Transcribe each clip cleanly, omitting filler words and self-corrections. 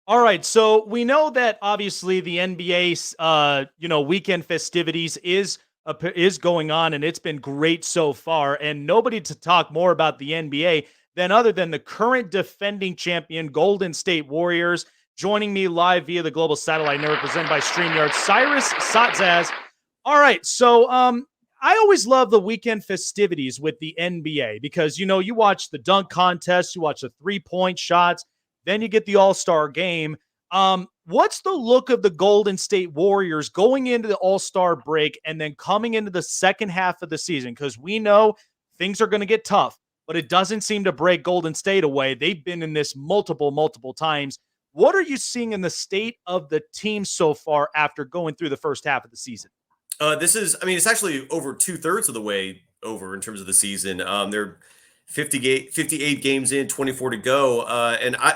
All right, so we know that obviously the NBA's weekend festivities is going on, and it's been great so far. And nobody to talk more about the NBA than other than the current defending champion Golden State Warriors. Joining me live via the Global Satellite Network, presented by StreamYard, Cyrus Saatsaz. All right, so I always love the weekend festivities with the NBA because you watch the dunk contest, you watch the 3-point shots. Then you get the All Star game. What's the look of the Golden State Warriors going into the All Star break and then coming into the second half of the season? Because we know things are going to get tough, but it doesn't seem to break Golden State away. They've been in this multiple times. What are you seeing in the state of the team so far after going through the first half of the season? It's actually over 2/3 of the way over in terms of the season. They're 58 games in, 24 to go.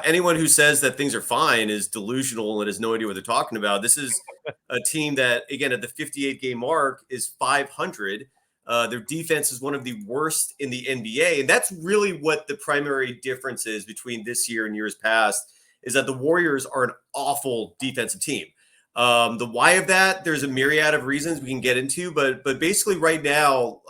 Anyone who says that things are fine is delusional and has no idea what they're talking about. This is a team that, again, at the 58 game mark is 500. Their defense is one of the worst in the NBA. And that's really what the primary difference is between this year and years past, is that the Warriors are an awful defensive team. The why of that, there's a myriad of reasons we can get into, but basically right now,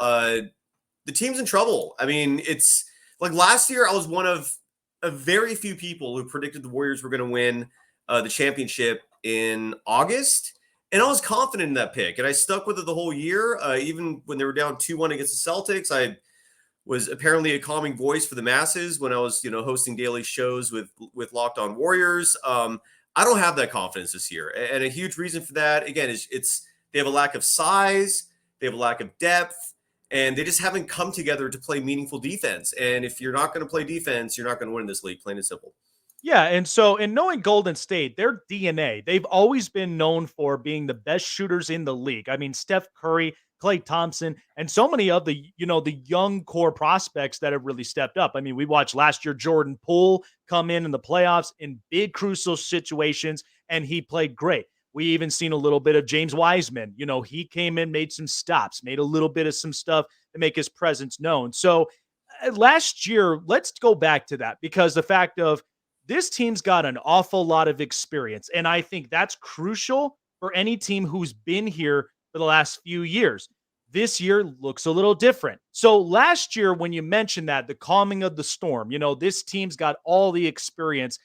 the team's in trouble. I mean, it's like last year, I was one of a very few people who predicted the Warriors were going to win the championship in August. And I was confident in that pick. And I stuck with it the whole year. Even when they were down 2-1 against the Celtics, I was apparently a calming voice for the masses when I was, hosting daily shows with Locked On Warriors. I don't have that confidence this year. And a huge reason for that, again, is they have a lack of size, they have a lack of depth, and they just haven't come together to play meaningful defense. And if you're not going to play defense, you're not going to win this league, plain and simple. Yeah, and so in knowing Golden State, their DNA, they've always been known for being the best shooters in the league. I mean, Steph Curry, Klay Thompson, and so many of the young core prospects that have really stepped up. I mean, we watched last year Jordan Poole come in the playoffs in big crucial situations, and he played great. We even seen a little bit of James Wiseman. He came in, made some stops, made a little bit of some stuff to make his presence known. So last year, let's go back to that because the fact of this team's got an awful lot of experience. And I think that's crucial for any team who's been here for the last few years. This year looks a little different. So last year, when you mentioned that, the calming of the storm, this team's got all the experience.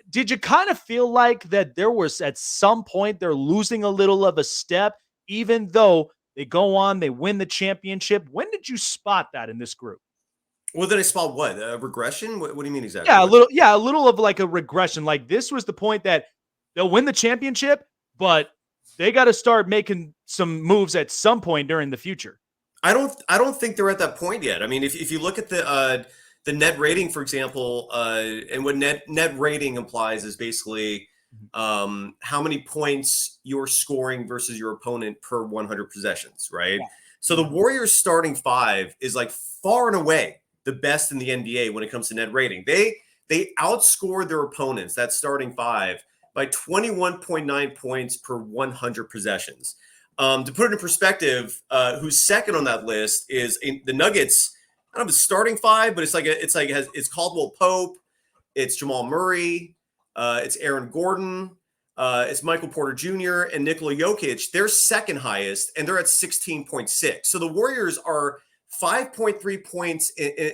Did you kind of feel like that there was at some point they're losing a little of a step, even though they go on, they win the championship? When did you spot that in this group? Well, then I spot what? Regression? What do you mean exactly? Yeah, a little of like a regression. Like this was the point that they'll win the championship, but they got to start making some moves at some point during the future. I don't think they're at that point yet. I mean, if you look at the net rating, for example, and what net rating implies is basically how many points you're scoring versus your opponent per 100 possessions, right? Yeah. So the Warriors starting five is like far and away the best in the NBA when it comes to net rating. They outscored their opponents, that starting five, by 21.9 points per 100 possessions. To put it in perspective, who's second on that list is the Nuggets. I don't know if it's starting five, but it's Caldwell Pope, it's Jamal Murray, it's Aaron Gordon, it's Michael Porter Jr. and Nikola Jokic. They're second highest, and they're at 16.6. So the Warriors are 5.3 points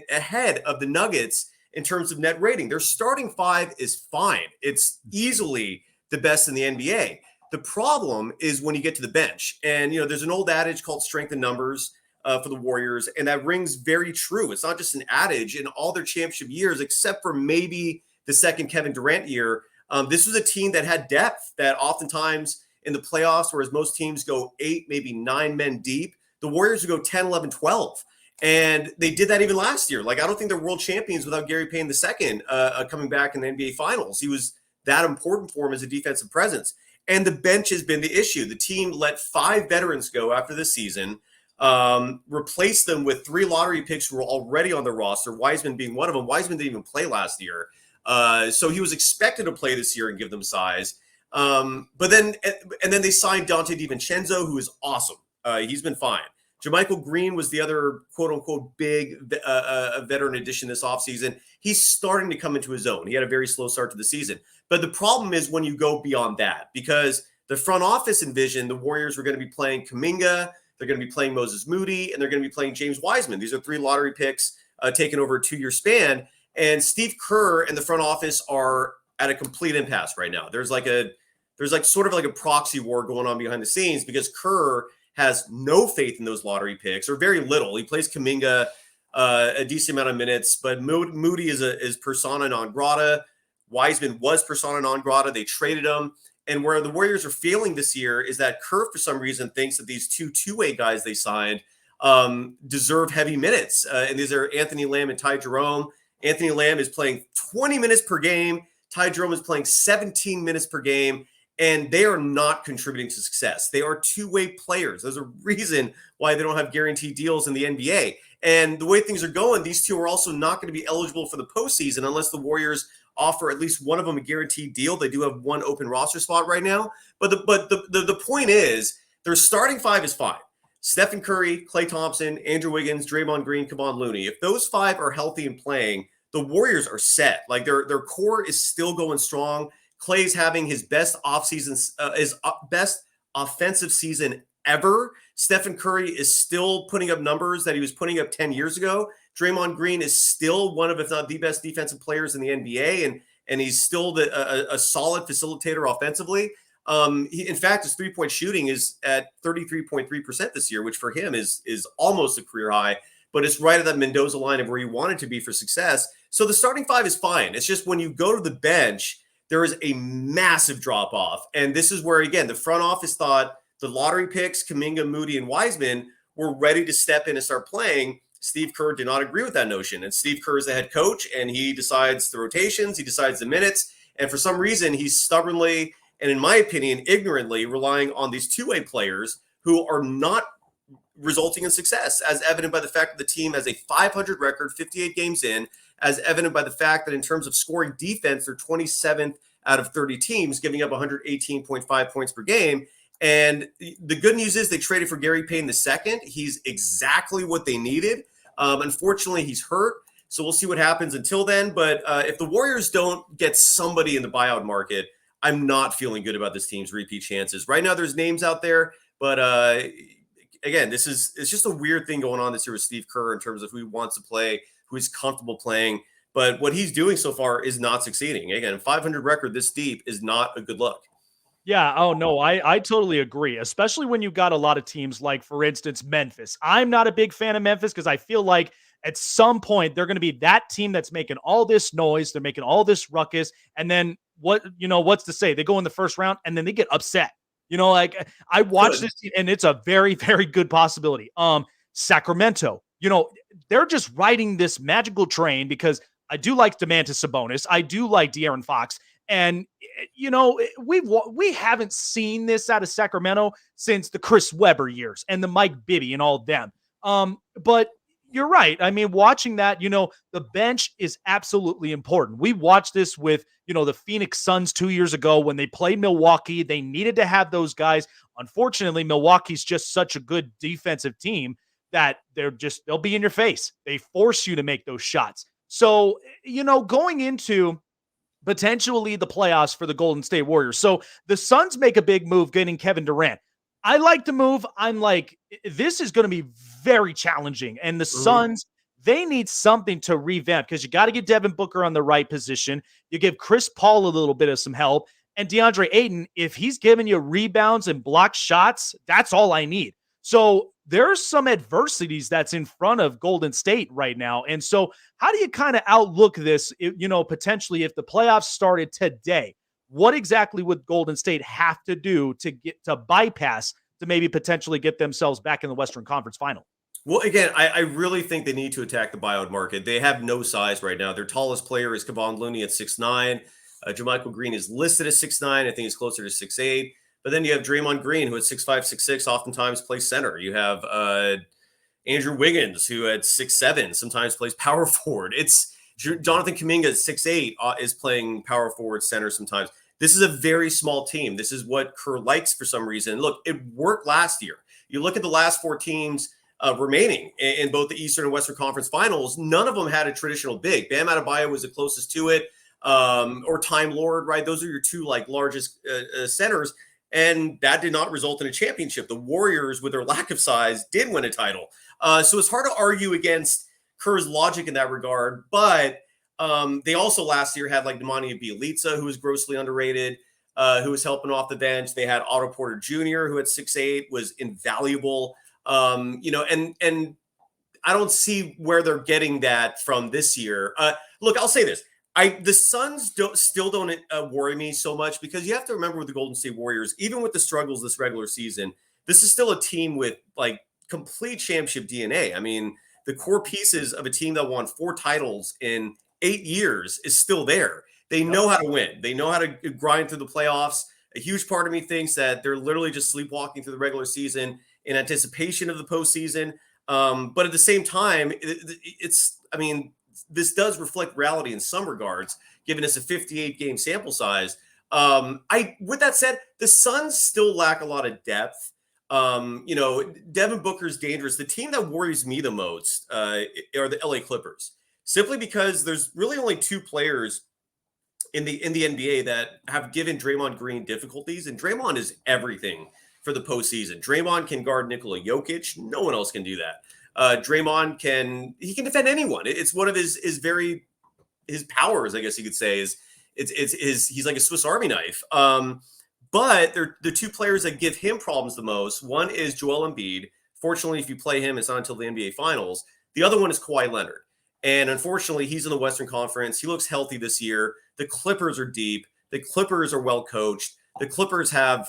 ahead of the Nuggets in terms of net rating. Their starting five is fine. It's easily the best in the NBA. The problem is when you get to the bench. And, there's an old adage called strength in numbers for the Warriors, and that rings very true. It's not just an adage. In all their championship years, except for maybe the second Kevin Durant year, this was a team that had depth that oftentimes in the playoffs, whereas most teams go 8, maybe 9 men deep, the Warriors would go 10, 11, 12. And they did that even last year. Like, I don't think they're world champions without Gary Payton II coming back in the NBA Finals. He was that important for him as a defensive presence. And the bench has been the issue. The team let 5 veterans go after the season, replaced them with 3 lottery picks who were already on the roster, Wiseman being one of them. Wiseman didn't even play last year. So he was expected to play this year and give them size. But then they signed Dante DiVincenzo, who is awesome. He's been fine. JaMychal Green was the other quote unquote big veteran addition this offseason. He's starting to come into his own. He had a very slow start to the season. But the problem is when you go beyond that, because the front office envisioned the Warriors were going to be playing Kuminga, they're going to be playing Moses Moody, and they're going to be playing James Wiseman. These are 3 lottery picks taken over a 2-year span. And Steve Kerr and the front office are at a complete impasse right now. There's sort of like a proxy war going on behind the scenes because Kerr has no faith in those lottery picks, or very little. He plays Kuminga a decent amount of minutes, but Moody is persona non grata. Wiseman was persona non grata. They traded him. And where the Warriors are failing this year is that Kerr, for some reason, thinks that these two-way guys they signed deserve heavy minutes. And these are Anthony Lamb and Ty Jerome. Anthony Lamb is playing 20 minutes per game. Ty Jerome is playing 17 minutes per game. And they are not contributing to success. They are two-way players. There's a reason why they don't have guaranteed deals in the NBA. And the way things are going, these two are also not going to be eligible for the postseason unless the Warriors offer at least one of them a guaranteed deal. They do have one open roster spot right now. But the point is, their starting 5 is fine. Stephen Curry, Klay Thompson, Andrew Wiggins, Draymond Green, Kevon Looney. If those 5 are healthy and playing, the Warriors are set. Like their core is still going strong. Klay's having his best best offensive season ever. Stephen Curry is still putting up numbers that he was putting up 10 years ago. Draymond Green is still one of, if not the best defensive players in the NBA, and he's still a solid facilitator offensively. In fact, his 3-point shooting is at 33.3% this year, which for him is almost a career high, but it's right at that Mendoza line of where he wanted to be for success. So the starting 5 is fine. It's just when you go to the bench, there is a massive drop off. And this is where, again, the front office thought the lottery picks, Kuminga, Moody, and Wiseman, were ready to step in and start playing. Steve Kerr did not agree with that notion. And Steve Kerr is the head coach, and he decides the rotations, he decides the minutes. And for some reason, he's stubbornly, and in my opinion, ignorantly relying on these two-way players who are not resulting in success, as evident by the fact that the team has a 500 record, 58 games in, as evident by the fact that in terms of scoring defense, they're 27th out of 30 teams, giving up 118.5 points per game. And the good news is they traded for Gary Payton II. He's exactly what they needed. Unfortunately, he's hurt. So we'll see what happens until then. But if the Warriors don't get somebody in the buyout market, I'm not feeling good about this team's repeat chances. Right now, there's names out there. But again, it's just a weird thing going on this year with Steve Kerr in terms of who he wants to play, who he's comfortable playing. But what he's doing so far is not succeeding. Again, 500 record this deep is not a good look. Yeah. Oh, no, I totally agree, especially when you got a lot of teams like, for instance, Memphis. I'm not a big fan of Memphis because I feel like at some point they're going to be that team that's making all this noise. They're making all this ruckus. And then what's to say? They go in the first round and then they get upset. Like I watched this team, and it's a very, very good possibility. Sacramento, they're just riding this magical train because I do like Domantas Sabonis. I do like De'Aaron Fox. And, we haven't seen this out of Sacramento since the Chris Webber years and the Mike Bibby and all of them. But you're right. I mean, watching that, the bench is absolutely important. We watched this with, the Phoenix Suns 2 years ago when they played Milwaukee. They needed to have those guys. Unfortunately, Milwaukee's just such a good defensive team that they'll be in your face. They force you to make those shots. So, going into potentially the playoffs for the Golden State Warriors. So the Suns make a big move getting Kevin Durant. I like the move. I'm like, this is going to be very challenging. And the Suns, they need something to revamp because you got to get Devin Booker on the right position. You give Chris Paul a little bit of some help. And DeAndre Ayton, if he's giving you rebounds and block shots, that's all I need. So there's some adversities that's in front of Golden State right now. And so how do you kind of outlook this, potentially if the playoffs started today? What exactly would Golden State have to do to get to bypass to maybe potentially get themselves back in the Western Conference final? Well, again, I really think they need to attack the buyout market. They have no size right now. Their tallest player is Kevon Looney at 6'9". JaMychal Green is listed as 6'9". I think he's closer to 6'8". But then you have Draymond Green, who at 6'5", 6'6", oftentimes plays center. You have Andrew Wiggins, who at 6'7", sometimes plays power forward. It's Jonathan Kuminga at 6'8", is playing power forward center sometimes. This is a very small team. This is what Kerr likes for some reason. Look, it worked last year. You look at the last 4 teams remaining in both the Eastern and Western Conference Finals. None of them had a traditional big. Bam Adebayo was the closest to it, or Time Lord, right? Those are your two like largest centers, and that did not result in a championship. The Warriors, with their lack of size, did win a title. So it's hard to argue against Kerr's logic in that regard, but they also last year had like Nemanja Bjelica, who was grossly underrated, who was helping off the bench. They had Otto Porter Jr., who at 6'8", was invaluable. And I don't see where they're getting that from this year. Look, I'll say this. The Suns still don't worry me so much, because you have to remember with the Golden State Warriors, even with the struggles this regular season, this is still a team with like complete championship DNA. I mean, the core pieces of a team that won 4 titles in 8 years is still there. They know how to win. They know how to grind through the playoffs. A huge part of me thinks that they're literally just sleepwalking through the regular season in anticipation of the postseason. But at the same time, this does reflect reality in some regards, given us a 58-game sample size. With that said, the Suns still lack a lot of depth. Devin Booker's dangerous. The team that worries me the most are the LA Clippers, simply because there's really only 2 players in the NBA that have given Draymond Green difficulties, and Draymond is everything for the postseason. Draymond can guard Nikola Jokic. No one else can do that. Draymond can defend anyone. It's one of his powers, I guess you could say, is he's like a Swiss Army knife. But they're the 2 players that give him problems the most. One is Joel Embiid. Fortunately, if you play him, it's not until the NBA Finals. The other one is Kawhi Leonard. And unfortunately, he's in the Western Conference. He looks healthy this year. The Clippers are deep. The Clippers are well coached. The Clippers have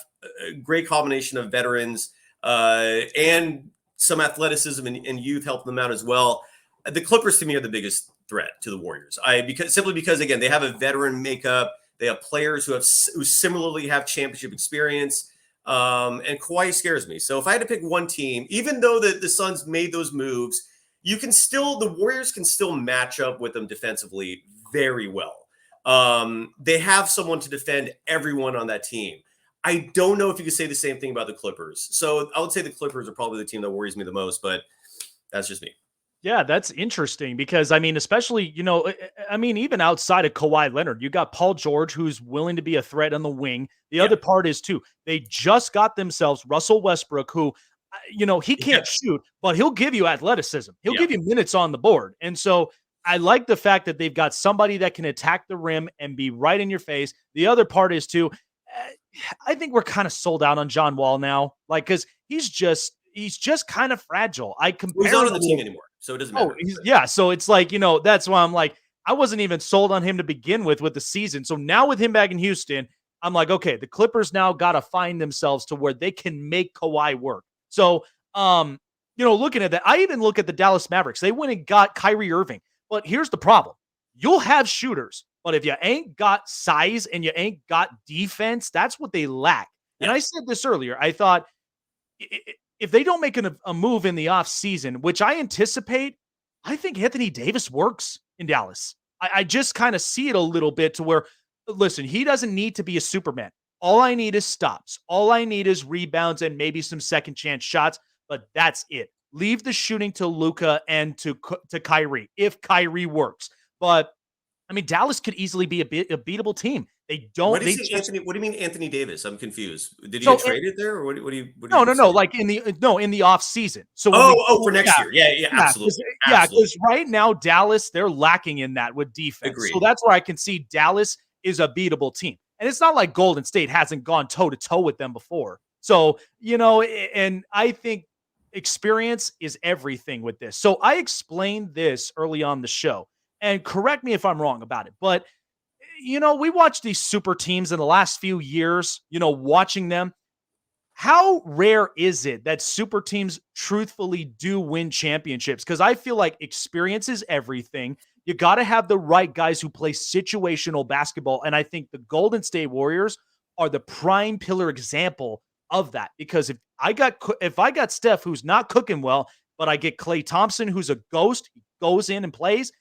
a great combination of veterans and some athleticism and youth helping them out as well. The Clippers, to me, are the biggest threat to the Warriors. Because again, they have a veteran makeup. They have players who similarly have championship experience. And Kawhi scares me. So if I had to pick one team, even though the Suns made those moves, the Warriors can still match up with them defensively very well. They have someone to defend everyone on that team. I don't know if you could say the same thing about the Clippers. So I would say the Clippers are probably the team that worries me the most, but that's just me. Yeah, that's interesting because, especially, even outside of Kawhi Leonard, you got Paul George, who's willing to be a threat on the wing. The other part is, too, they just got themselves Russell Westbrook, who, he can't shoot, but he'll give you athleticism. He'll give you minutes on the board. And so I like the fact that they've got somebody that can attack the rim and be right in your face. The other part is, too, I think we're kind of sold out on John Wall now, because he's just kind of fragile. He's not on the team anymore, so it doesn't matter. So it's like, that's why I'm like, I wasn't even sold on him to begin with the season. So now with him back in Houston, I'm like, okay, the Clippers now got to find themselves to where they can make Kawhi work. So, looking at that, I even look at the Dallas Mavericks. They went and got Kyrie Irving. But here's the problem. You'll have shooters, but if you ain't got size and you ain't got defense, that's what they lack. Yeah. And I said this earlier. I thought if they don't make a move in the offseason, which I anticipate, I think Anthony Davis works in Dallas. I just kind of see it a little bit to where, listen, he doesn't need to be a Superman. All I need is stops. All I need is rebounds and maybe some second chance shots, but that's it. Leave the shooting to Luka and to Kyrie if Kyrie works. But Dallas could easily be a beatable team. They don't. What do you mean Anthony Davis? I'm confused. Did he get traded there, or what do you? No. Like in the off season. So for next year, yeah, absolutely. Yeah, because right now Dallas, they're lacking in that with defense. Agreed. So that's where I can see Dallas is a beatable team, and it's not like Golden State hasn't gone toe to toe with them before. So and I think experience is everything with this. So I explained this early on the show, and correct me if I'm wrong about it, but we watched these super teams in the last few years, watching them. How rare is it that super teams truthfully do win championships? Because I feel like experience is everything. You got to have the right guys who play situational basketball. And I think the Golden State Warriors are the prime pillar example of that. Because if I got Steph, who's not cooking well, but I get Klay Thompson, who's a ghost, he goes in and plays,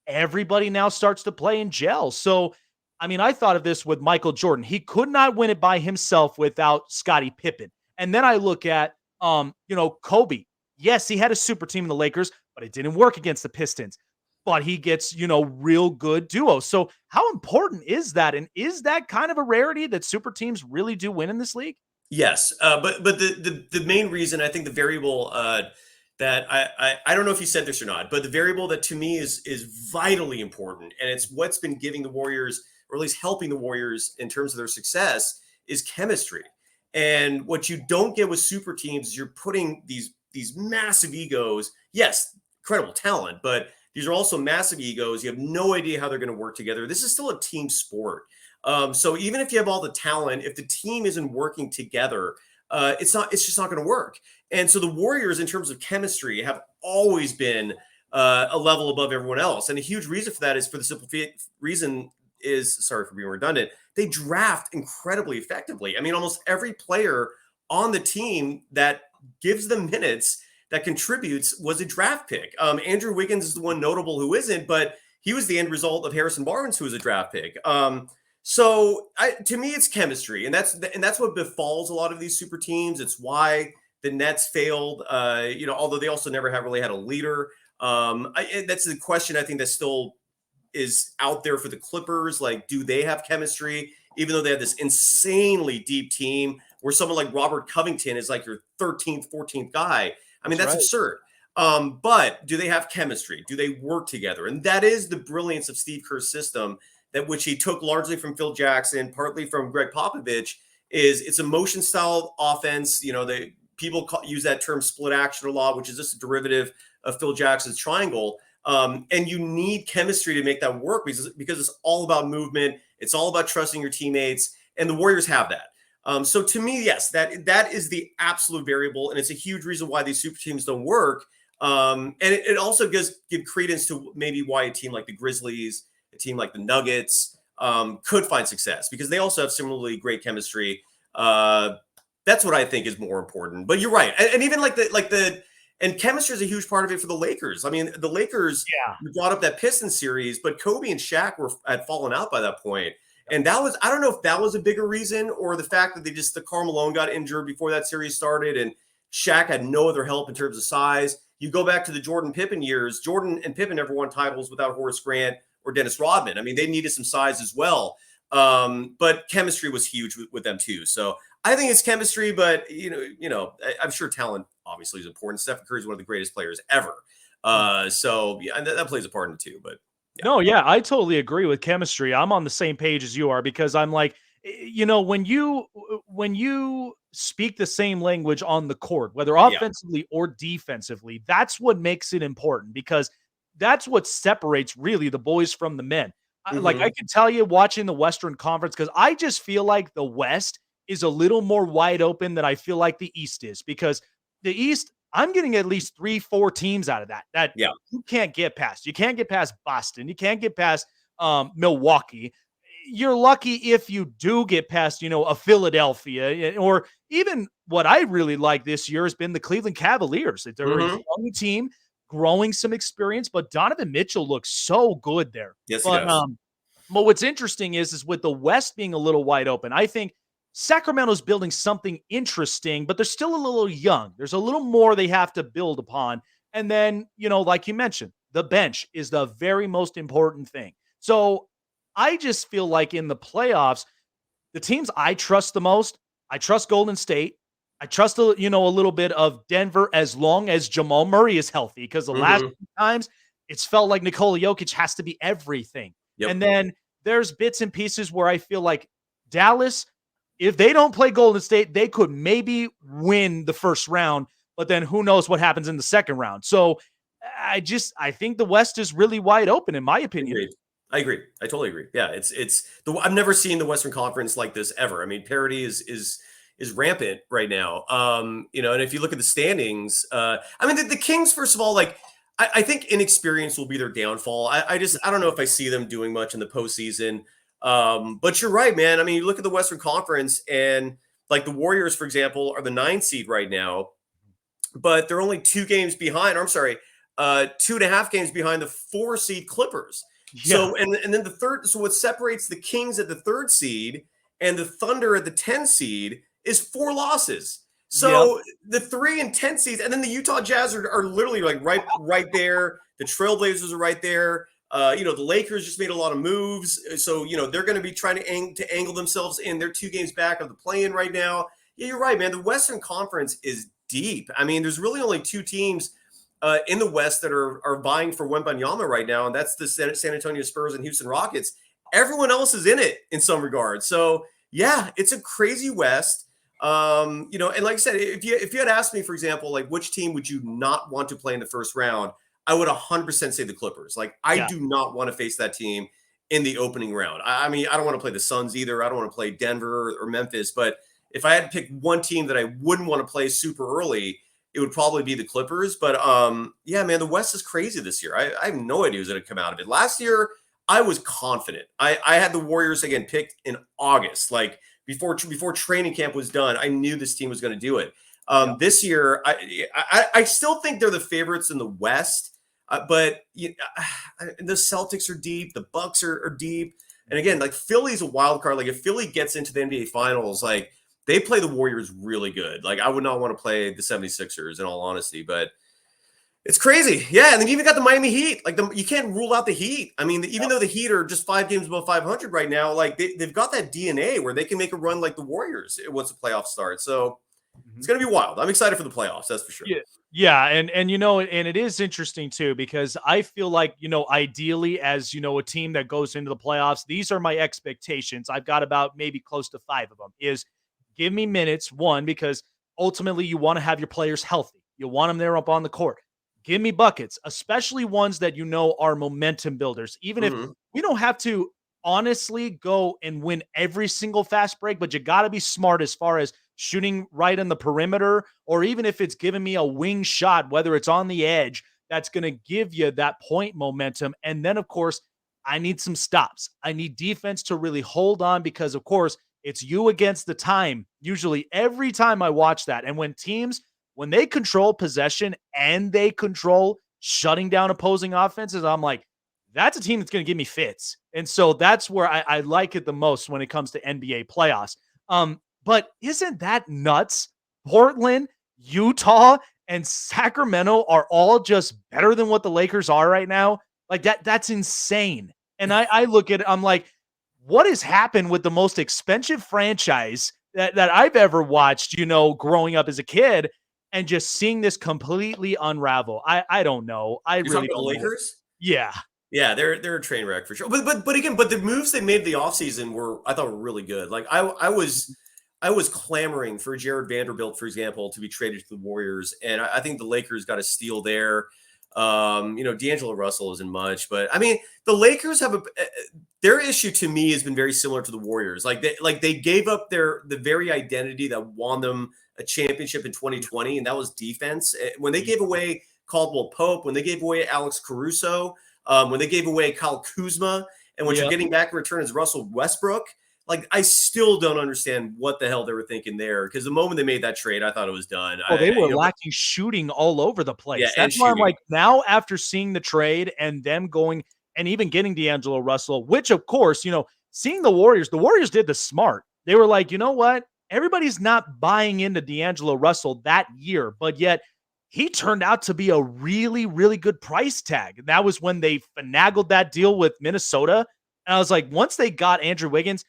everybody now starts to play and gel. So, I thought of this with Michael Jordan. He could not win it by himself without Scottie Pippen. And then I look at, Kobe. Yes, he had a super team in the Lakers, but it didn't work against the Pistons. But he gets, real good duos. So how important is that? And is that kind of a rarity that super teams really do win in this league? Yes, but the main reason, I think, the variable that I don't know if you said this or not, but the variable that to me is vitally important, and it's what's been giving the Warriors, or at least helping the Warriors in terms of their success, is chemistry. And what you don't get with super teams is you're putting these massive egos. Yes, incredible talent, but these are also massive egos. You have no idea how they're going to work together. This is still a team sport. So even if you have all the talent, if the team isn't working together, it's just not going to work. And so the Warriors, in terms of chemistry, have always been a level above everyone else. And a huge reason for that is for the simple reason is, sorry for being redundant, they draft incredibly effectively. I mean, almost every player on the team that gives them minutes, that contributes, was a draft pick. Andrew Wiggins is the one notable who isn't, but he was the end result of Harrison Barnes, who was a draft pick. So to me, it's chemistry, and that's what befalls a lot of these super teams. It's why the Nets failed. Although they also never have really had a leader. That's the question I think that still is out there for the Clippers. Like, do they have chemistry? Even though they have this insanely deep team, where someone like Robert Covington is like your 13th, 14th guy. I mean, That's that's right. absurd. But do they have chemistry? Do they work together? And that is the brilliance of Steve Kerr's system, that which he took largely from Phil Jackson, partly from Greg Popovich. Is it's a motion style offense. People use that term split action a lot, which is just a derivative of Phil Jackson's triangle. And you need chemistry to make that work, because it's all about movement. It's all about trusting your teammates, and the Warriors have that. So to me, yes, that is the absolute variable, and it's a huge reason why these super teams don't work. And it also gives give credence to maybe why a team like the Grizzlies, a team like the Nuggets, could find success, because they also have similarly great chemistry. That's what I think is more important. But you're right, and even and chemistry is a huge part of it for the Lakers. I mean, the Lakers, Yeah. you brought up that Pistons series, but Kobe and Shaq had fallen out by that point. And that was, I don't know if that was a bigger reason, or the fact that the Karl Malone got injured before that series started, and Shaq had no other help in terms of size. You go back to the Jordan Pippen years, Jordan and Pippen never won titles without Horace Grant or Dennis Rodman. I mean, they needed some size as well. But chemistry was huge with them too. So I think it's chemistry, but I'm sure talent obviously is important. Steph Curry is one of the greatest players ever. So yeah, that plays a part in it too. But yeah. No, yeah, I totally agree with chemistry. I'm on the same page as you are, because I'm like, when you speak the same language on the court, whether Yeah. offensively or defensively, that's what makes it important, because that's what separates really the boys from the men. I Mm-hmm. can tell you, watching the Western Conference, because I just feel like the West is a little more wide open than I feel like the East is, because the East, I'm getting at least 3, 4 teams out of that Yeah. you can't get past. You can't get past Boston. You can't get past Milwaukee. You're lucky if you do get past, a Philadelphia, or even what I really like this year has been the Cleveland Cavaliers. They're a Mm-hmm. young team, growing some experience, but Donovan Mitchell looks so good there. Yes, he But does. but what's interesting is with the West being a little wide open, I think Sacramento's building something interesting, but they're still a little young. There's a little more they have to build upon. And then, like you mentioned, the bench is the very most important thing. So I just feel like in the playoffs, the teams I trust the most, I trust Golden State. I trust a little bit of Denver, as long as Jamal Murray is healthy, because the last Mm-hmm. few times it's felt like Nikola Jokic has to be everything. Yep. And then there's bits and pieces where I feel like Dallas, if they don't play Golden State, they could maybe win the first round, but then who knows what happens in the second round. So I think the West is really wide open, in my opinion. Agreed. I agree. I totally agree. Yeah, I've never seen the Western Conference like this ever. I mean, parity is rampant right now. And if you look at the standings, I mean, the Kings, first of all, like I think inexperience will be their downfall. I don't know if I see them doing much in the postseason. But you're right, man. I mean, you look at the Western Conference, and like the Warriors, for example, are the 9th seed right now, but they're only 2 games behind. Or I'm sorry, 2.5 games behind the 4 seed Clippers. Yeah. So and then the third. So what separates the Kings at the 3rd seed and the Thunder at the 10 seed is 4 losses. Yep. So the 3 and 10 seeds, and then the Utah Jazz are literally like right there. The Trailblazers are right there. The Lakers just made a lot of moves, so they're going to be trying to angle themselves in. They're 2 games back of the play-in right now. Yeah, you're right, man. The Western Conference is deep. I mean, there's really only 2 teams in the West that are vying for Wembanyama right now, and that's the San Antonio Spurs and Houston Rockets. Everyone else is in it in some regard. So yeah, it's a crazy West. And like I said, if you had asked me, for example, like which team would you not want to play in the first round, I would 100% say the Clippers. Like I Yeah. do not want to face that team in the opening round. I mean, I don't want to play the Suns either. I don't want to play Denver or Memphis. But if I had to pick one team that I wouldn't want to play super early, it would probably be the Clippers. But yeah, man, the West is crazy this year. I have no idea who's going to come out of it. Last year, I was confident. I had the Warriors again picked in August, like before training camp was done. I knew this team was going to do it. Yep. This year, I still think they're the favorites in the West, but the Celtics are deep, the Bucks are deep, and again, like Philly's a wild card. Like if Philly gets into the NBA Finals, like they play the Warriors really good. Like I would not want to play the 76ers in all honesty, but it's crazy. Yeah, and then you even got the Miami Heat. Like you can't rule out the Heat. I mean, even though the Heat are just 5 games above 500 right now, like they've got that DNA where they can make a run like the Warriors once the playoffs start. So it's Mhm. going to be wild. I'm excited for the playoffs. That's for sure. Yeah. Yeah, and and it is interesting too because I feel like, ideally as, a team that goes into the playoffs, these are my expectations. I've got about maybe close to 5 of them. Is give me minutes, one, because ultimately you want to have your players healthy. You want them there up on the court. Give me buckets, especially ones that are momentum builders. Even if Mm-hmm. we don't have to honestly go and win every single fast break, but you got to be smart as far as shooting right in the perimeter, or even if it's giving me a wing shot, whether it's on the edge, that's going to give you that point momentum. And then, of course, I need some stops. I need defense to really hold on because, of course, it's you against the time, usually every time I watch that. And when they control possession and they control shutting down opposing offenses, I'm like, that's a team that's going to give me fits. And so that's where I like it the most when it comes to NBA playoffs. But isn't that nuts? Portland, Utah, and Sacramento are all just better than what the Lakers are right now. Like that's insane. And I look at it, I'm like, what has happened with the most expensive franchise that I've ever watched, growing up as a kid and just seeing this completely unravel? I don't know. I You're talking really about the don't know. Lakers? Yeah. Yeah, they're a train wreck for sure. But again, the moves they made the offseason were I thought were really good. Like I was clamoring for Jared Vanderbilt, for example, to be traded to the Warriors, and I think the Lakers got a steal there. D'Angelo Russell isn't much, but I mean, the Lakers have their issue to me has been very similar to the Warriors. Like they gave up the very identity that won them a championship in 2020, and that was defense. When they gave away Caldwell Pope, when they gave away Alex Caruso, when they gave away Kyle Kuzma, and what you're Yeah. getting back in return is Russell Westbrook. Like I still don't understand what the hell they were thinking there. Because the moment they made that trade, I thought it was done. Oh, they were But lacking shooting all over the yeah, place. and That's why I'm shooting. like, now after seeing the trade and them going and even getting D'Angelo Russell, which of course, seeing the Warriors did the smart. They were like, you know what? Everybody's not buying into D'Angelo Russell that year, but yet he turned out to be a really, really good price tag. And that was when they finagled that deal with Minnesota. And I was like, once they got Andrew Wiggins,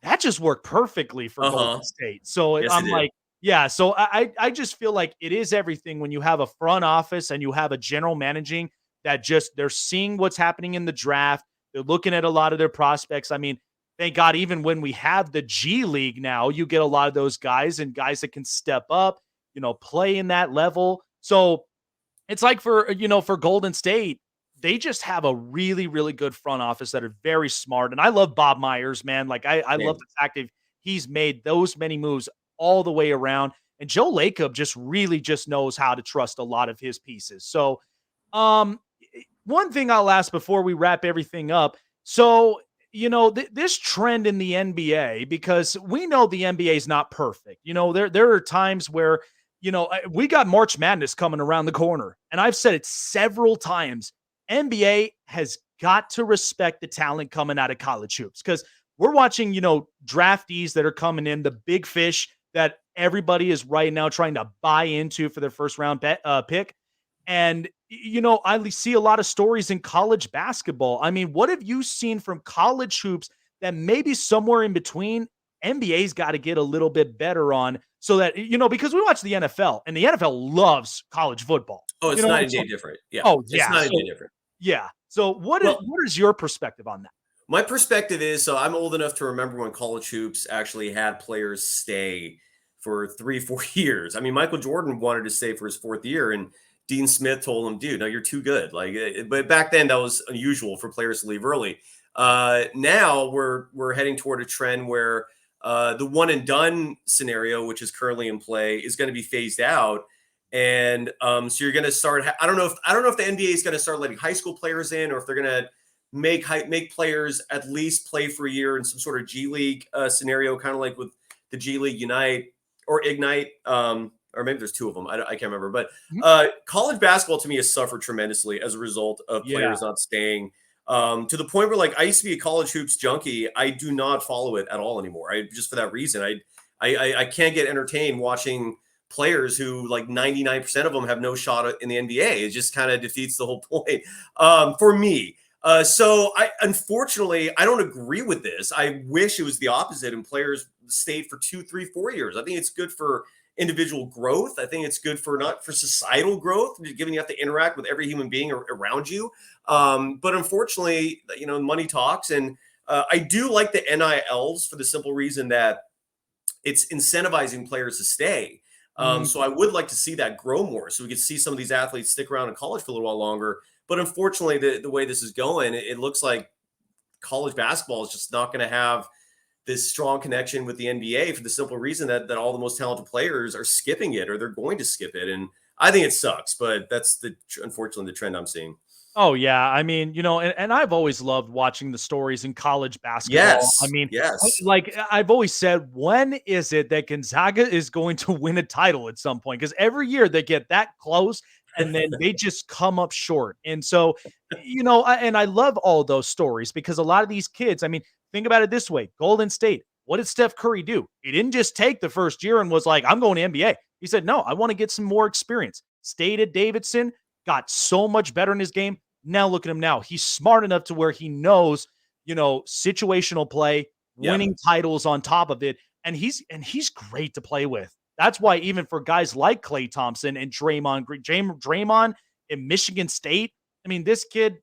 that just worked perfectly for Uh Golden huh. State. So Yes, it I'm did. like, yeah. So I just feel like it is everything when you have a front office and you have a general managing that just they're seeing what's happening in the draft. They're looking at a lot of their prospects. I mean, thank God, even when we have the G League now, you get a lot of those guys and guys that can step up, play in that level. So it's like for Golden State, they just have a really, really good front office that are very smart. And I love Bob Myers, man. Like I love Man. the fact that he's made those many moves all the way around. And Joe Lacob just really just knows how to trust a lot of his pieces. So um one thing I'll ask before we wrap everything up. So, this trend in the NBA, because we know the NBA is not perfect. There are times where, we got March Madness coming around the corner. And I've said it several times. NBA has got to respect the talent coming out of college hoops because we're watching, draftees that are coming in, the big fish that everybody is right now trying to buy into for their first round pick. And, I see a lot of stories in college basketball. I mean, what have you seen from college hoops that maybe somewhere in between NBA's got to get a little bit better on so that, because we watch the NFL and the NFL loves college football, Oh, it's night and and so, day different. Yeah, oh, it's yeah. night and day So, different. yeah. So, what is, Well, what is your perspective on that? my perspective is, so I'm old enough to remember when college hoops actually had players stay for 3, 4 years. I mean, Michael Jordan wanted to stay for his fourth year, and Dean Smith told him, "Dude, no, you're too good." But back then that was unusual for players to leave early. Now we're heading toward a trend where the one and done scenario, which is currently in play, is going to be phased out. And so you're going to start. I don't know if the NBA is going to start letting high school players in, or if they're going to make players at least play for a year in some sort of G League scenario, kind of like with the G League Unite or Ignite, or maybe there's two of them. I can't remember. But Mhm. college basketball to me has suffered tremendously as a result of Yeah. players not staying. To the point where, like, I used to be a college hoops junkie. I do not follow it at all anymore. Just for that reason. I can't get entertained watching players who, like, 99% of them have no shot in the NBA. It just kind of defeats the whole point for me. So unfortunately, I don't agree with this. I wish it was the opposite and players stayed for 2, 3, 4 years. I think it's good for individual growth. I think it's good for not for societal growth, given you have to interact with every human being around you. But unfortunately, money talks, and I do like the NILs for the simple reason that it's incentivizing players to stay. Mm. So I would like to see that grow more, so we could see some of these athletes stick around in college for a little while longer. But unfortunately, the way this is going, it looks like college basketball is just not going to have this strong connection with the NBA for the simple reason that all the most talented players are skipping it, or they're going to skip it. And I think it sucks, but that's unfortunately the trend I'm seeing. Oh yeah, I mean, and I've always loved watching the stories in college basketball. I Yes, mean, yes, I've always said, when is it that Gonzaga is going to win a title at some point? Because every year they get that close, and then they just come up short. And so, and I love all those stories because a lot of these kids. I mean, think about it this way: Golden State. What did Steph Curry do? He didn't just take the first year and was like, "I'm going to NBA." He said, "No, I want to get some more experience." Stayed at Davidson, got so much better in his game. Now look at him now. He's smart enough to where he knows, situational play, yeah, winning titles on top of it, and he's great to play with. That's why even for guys like Klay Thompson and Draymond Green, Draymond in Michigan State, I mean, this kid,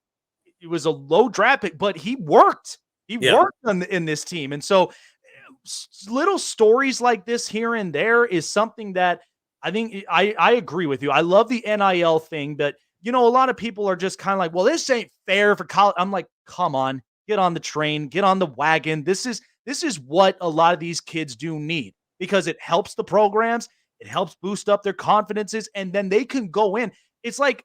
he was a low draft pick, but he worked. He yeah, worked in this team, and so little stories like this here and there is something that I think I agree with you. I love the NIL thing, but a lot of people are just kind of like, well, this ain't fair for college. I'm like, come on, get on the train, get on the wagon. This is what a lot of these kids do need because it helps the programs, it helps boost up their confidences, and then they can go in. It's like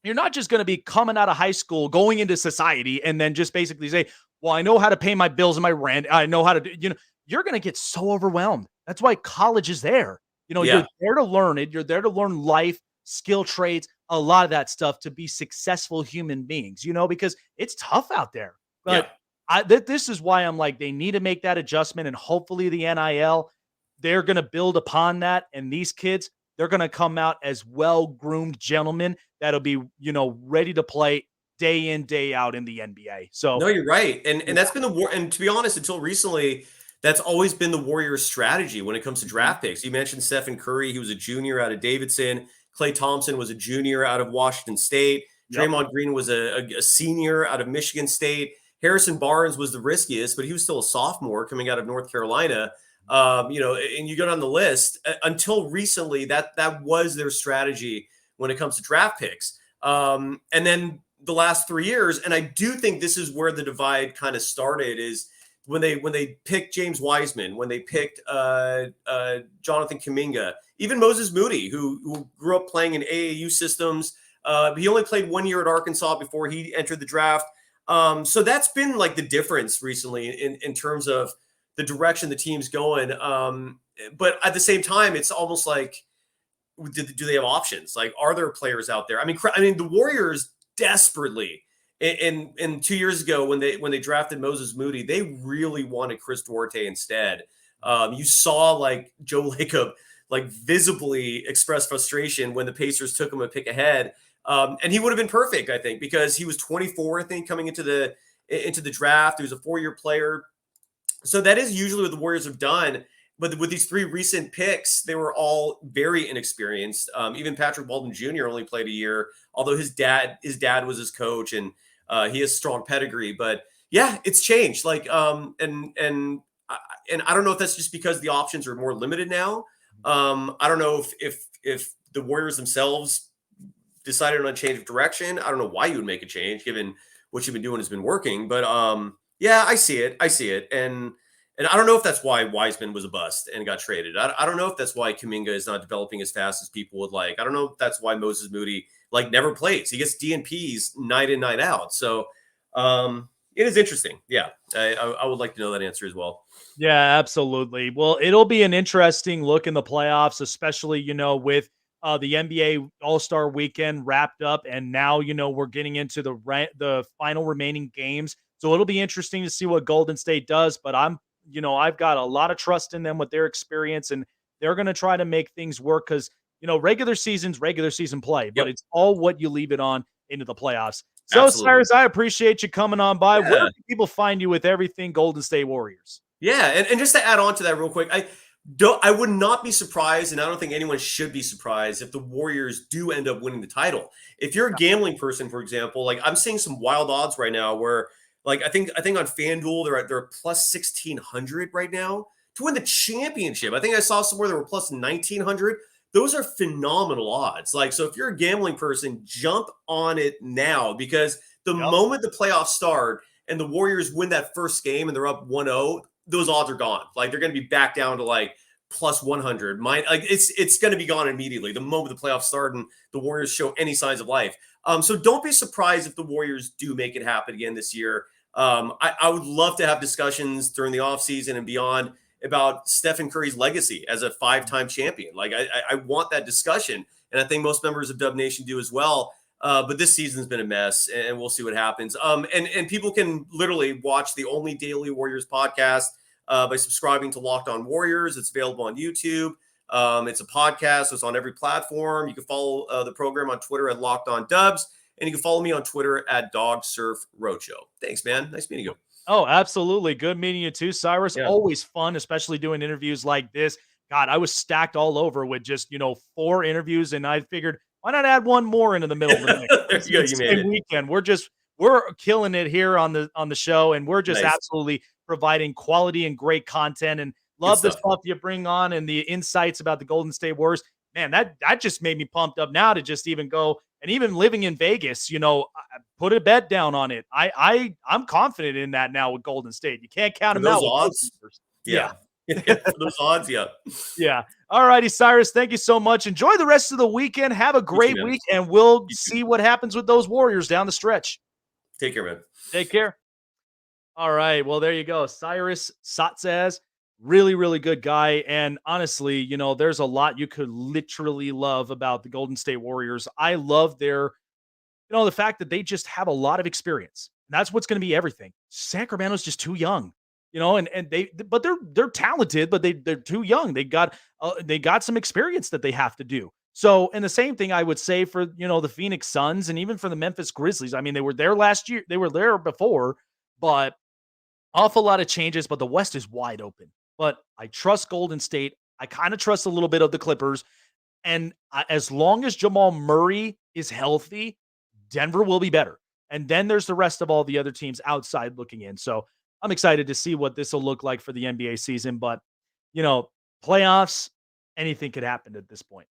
you're not just going to be coming out of high school, going into society, and then just basically say, well, I know how to pay my bills and my rent. I know how to do, you're going to get so overwhelmed. That's why college is there. You're yeah, there to learn it. You're there to learn life, skill trades, a lot of that stuff to be successful human beings, because it's tough out there. yeah. But this is why I'm like, they need to make that adjustment. And hopefully the NIL, they're going to build upon that. And these kids, they're going to come out as well-groomed gentlemen that'll be, ready to play day in, day out in the NBA. So, No, you're right. And yeah. that's been the war. And to be honest, until recently, that's always been the Warriors' strategy when it comes to Mhm. draft picks. You mentioned Stephen Curry, he was a junior out of Davidson. Klay Thompson was a junior out of Washington State. Yep. Draymond Green was a senior out of Michigan State. Harrison Barnes was the riskiest, but he was still a sophomore coming out of North Carolina. And you go down the list. Until recently, that was their strategy when it comes to draft picks. And then the last 3 years, and I do think this is where the divide kind of started, is when they picked James Wiseman, when they picked Jonathan Kuminga, even Moses Moody, who grew up playing in AAU systems. He only played 1 year at Arkansas before he entered the draft. So that's been like the difference recently in terms of the direction the team's going. But at the same time, it's almost like, do they have options? Like, are there players out there? I mean, the Warriors desperately, and 2 years ago when they drafted Moses Moody, they really wanted Chris Duarte instead. You saw like Joe Lacob like visibly express frustration when the Pacers took him a pick ahead. And he would have been perfect, I think, because he was 24, I think, coming into the draft. He was a 4-year player. So that is usually what the Warriors have done. But with these 3 recent picks, they were all very inexperienced. Even Patrick Walton Jr. only played a year, although his dad was his coach, and he has strong pedigree. But yeah, it's changed. Like and I don't know if that's just because the options are more limited now. I don't know if the Warriors themselves decided on a change of direction. I don't know why you would make a change given what you've been doing has been working. But yeah, I see it. I see it. And I don't know if that's why Wiseman was a bust and got traded. I don't know if that's why Kuminga is not developing as fast as people would like. I don't know if that's why Moses Moody like never plays. He gets DNPs night in, night out. So it is interesting. Yeah, I would like to know that answer as well. Yeah, absolutely. Well, it'll be an interesting look in the playoffs, especially, with the NBA All-Star weekend wrapped up. And now, we're getting into the final remaining games. So it'll be interesting to see what Golden State does. But I've got a lot of trust in them with their experience, and they're going to try to make things work because, regular season's regular season play, but Yep, it's all what you leave it on into the playoffs. So, absolutely. Cyrus, I appreciate you coming on by. Where Yeah. can people find you with everything Golden State Warriors? Yeah, and just to add on to that real quick, I would not be surprised, and I don't think anyone should be surprised if the Warriors do end up winning the title. If you're a gambling person, for example, like I'm seeing some wild odds right now where like I think on FanDuel they're plus 1,600 right now to win the championship. I think I saw somewhere they were plus 1,900. Those are phenomenal odds. Like, so if you're a gambling person, jump on it now because the Yep. moment the playoffs start and the Warriors win that first game and they're up 1-0, those odds are gone. Like they're going to be back down to like plus 100. Like it's going to be gone immediately the moment the playoffs start and the Warriors show any signs of life. So don't be surprised if the Warriors do make it happen again this year. I would love to have discussions during the offseason and beyond about Stephen Curry's legacy as a 5-time champion. Like I want that discussion, and I think most members of Dub Nation do as well. But this season's been a mess, and we'll see what happens. And people can literally watch the Only Daily Warriors podcast by subscribing to Locked On Warriors. It's available on YouTube. It's a podcast, so it's on every platform. You can follow the program on Twitter at Locked On Dubs, and you can follow me on Twitter at Dog Surf Roadshow. Thanks, man. Nice meeting you. Oh, absolutely. Good meeting you too, Cyrus. Yeah. Always fun, especially doing interviews like this. God, I was stacked all over with just, 4 interviews, and I figured, why not add one more into the middle of the mix? There It's you go. the You made same it. weekend. We're killing it here on the show, and we're just Nice. absolutely providing quality and great content. And Good love the stuff. stuff you bring on and the insights about the Golden State Warriors. Man, that just made me pumped up now to just even go and even living in Vegas, put a bet down on it. I'm confident in that now with Golden State. You can't count For them those out with those odds, numbers. Yeah. yeah. For those odds, yeah. Yeah. All righty, Cyrus. Thank you so much. Enjoy the rest of the weekend. Have a You too, great man. week, and we'll You too. see what happens with those Warriors down the stretch. Take care, man. Take care. All right. Well, there you go. Cyrus Saatsaz, really, really good guy. And honestly, there's a lot you could literally love about the Golden State Warriors. I love the fact that they just have a lot of experience. That's what's going to be everything. Sacramento's just too young, but they're talented, but they're too young. They got some experience that they have to do. So, and the same thing I would say for the Phoenix Suns and even for the Memphis Grizzlies. I mean, they were there last year. They were there before, but awful lot of changes. But the West is wide open. But I trust Golden State. I kind of trust a little bit of the Clippers. And as long as Jamal Murray is healthy, Denver will be better. And then there's the rest of all the other teams outside looking in. So I'm excited to see what this will look like for the NBA season. But, playoffs, anything could happen at this point.